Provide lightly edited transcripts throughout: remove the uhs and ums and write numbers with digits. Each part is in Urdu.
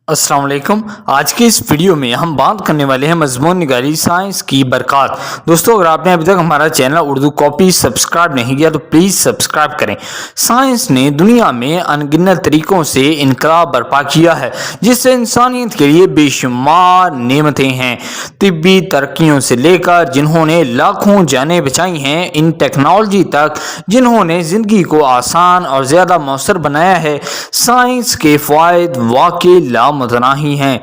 السلام علیکم۔ آج کے اس ویڈیو میں ہم بات کرنے والے ہیں مضمون نگاری سائنس کی برکات۔ دوستو، اگر آپ نے ابھی تک ہمارا چینل اردو کاپی سبسکرائب نہیں کیا تو پلیز سبسکرائب کریں۔ سائنس نے دنیا میں ان گنت طریقوں سے انقلاب برپا کیا ہے جس سے انسانیت کے لیے بے شمار نعمتیں ہیں۔ طبی ترقیوں سے لے کر جنہوں نے لاکھوں جانیں بچائی ہیں، ان ٹیکنالوجی تک جنہوں نے زندگی کو آسان اور زیادہ مؤثر بنایا ہے، سائنس کے فوائد واقعی لامتناہی ہیں۔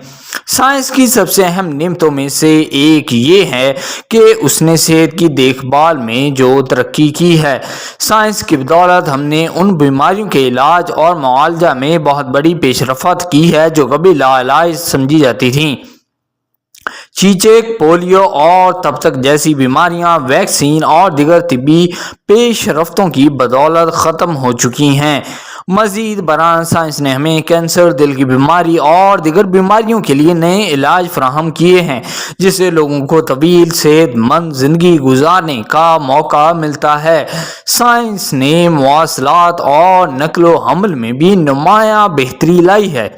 سائنس کی سب سے اہم نعمتوں میں سے ایک یہ ہے کہ اس نے صحت کی دیکھ بھال میں جو ترقی کی ہے۔ سائنس کی بدولت ہم نے ان بیماریوں کے علاج اور معالجہ میں بہت بڑی پیش رفت کی ہے جو کبھی لاعلاج سمجھی جاتی تھیں۔ چیچک، پولیو اور تب تک جیسی بیماریاں ویکسین اور دیگر طبی پیش رفتوں کی بدولت ختم ہو چکی ہیں۔ مزید برآں سائنس نے ہمیں کینسر، دل کی بیماری اور دیگر بیماریوں کے لیے نئے علاج فراہم کیے ہیں جس سے لوگوں کو طویل صحت مند زندگی گزارنے کا موقع ملتا ہے۔ سائنس نے مواصلات اور نقل و حمل میں بھی نمایاں بہتری لائی ہے۔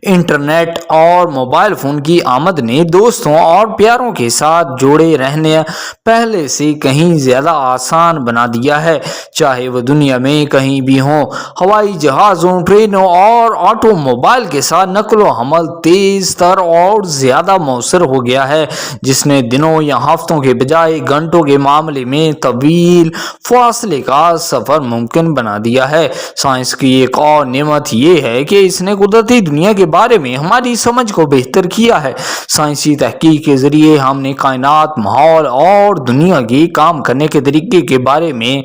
انٹرنیٹ اور موبائل فون کی آمد نے دوستوں اور پیاروں کے ساتھ جڑے رہنے پہلے سے کہیں زیادہ آسان بنا دیا ہے، چاہے وہ دنیا میں کہیں بھی ہوں۔ ہوائی جہازوں، ٹرینوں اور آٹو موبائل کے ساتھ نقل و حمل تیز تر اور زیادہ مؤثر ہو گیا ہے، جس نے دنوں یا ہفتوں کے بجائے گھنٹوں کے معاملے میں طویل فاصلے کا سفر ممکن بنا دیا ہے۔ سائنس کی ایک اور نعمت یہ ہے کہ اس نے قدرتی دنیا کے بارے میں ہماری سمجھ کو بہتر کیا ہے۔ سائنسی تحقیق کے ذریعے ہم نے کائنات، ماحول اور دنیا کے کام کرنے کے طریقے کے بارے میں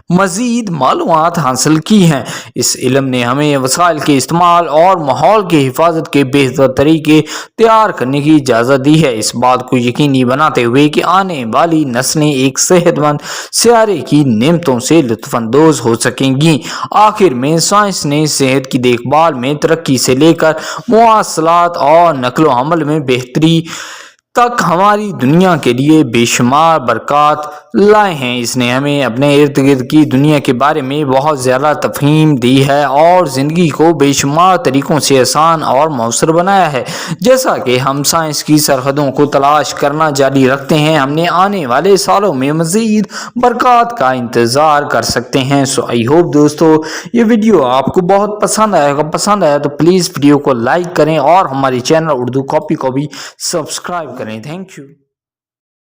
مزید معلومات حاصل کی ہیں۔ اس علم نے ہمیں وسائل کے استعمال اور ماحول کی حفاظت کے بہتر طریقے تیار کرنے کی اجازت دی ہے، اس بات کو یقینی بناتے ہوئے کہ آنے والی نسلیں ایک صحت مند سیارے کی نعمتوں سے لطف اندوز ہو سکیں گی۔ آخر میں سائنس نے صحت کی دیکھ بھال میں ترقی سے لے کر مواصلات اور نقل و حمل میں بہتری تک ہماری دنیا کے لیے بے شمار برکات لائے ہیں۔ اس نے ہمیں اپنے ارد گرد کی دنیا کے بارے میں بہت زیادہ تفہیم دی ہے اور زندگی کو بے شمار طریقوں سے آسان اور مؤثر بنایا ہے۔ جیسا کہ ہم سائنس کی سرحدوں کو تلاش کرنا جاری رکھتے ہیں، ہم نے آنے والے سالوں میں مزید برکات کا انتظار کر سکتے ہیں۔ آئی ہوپ دوستو یہ ویڈیو آپ کو بہت پسند آیا تو پلیز ویڈیو کو لائک کریں اور ہماری چینل اردو کاپی کو بھی سبسکرائب کریں۔ Thank you.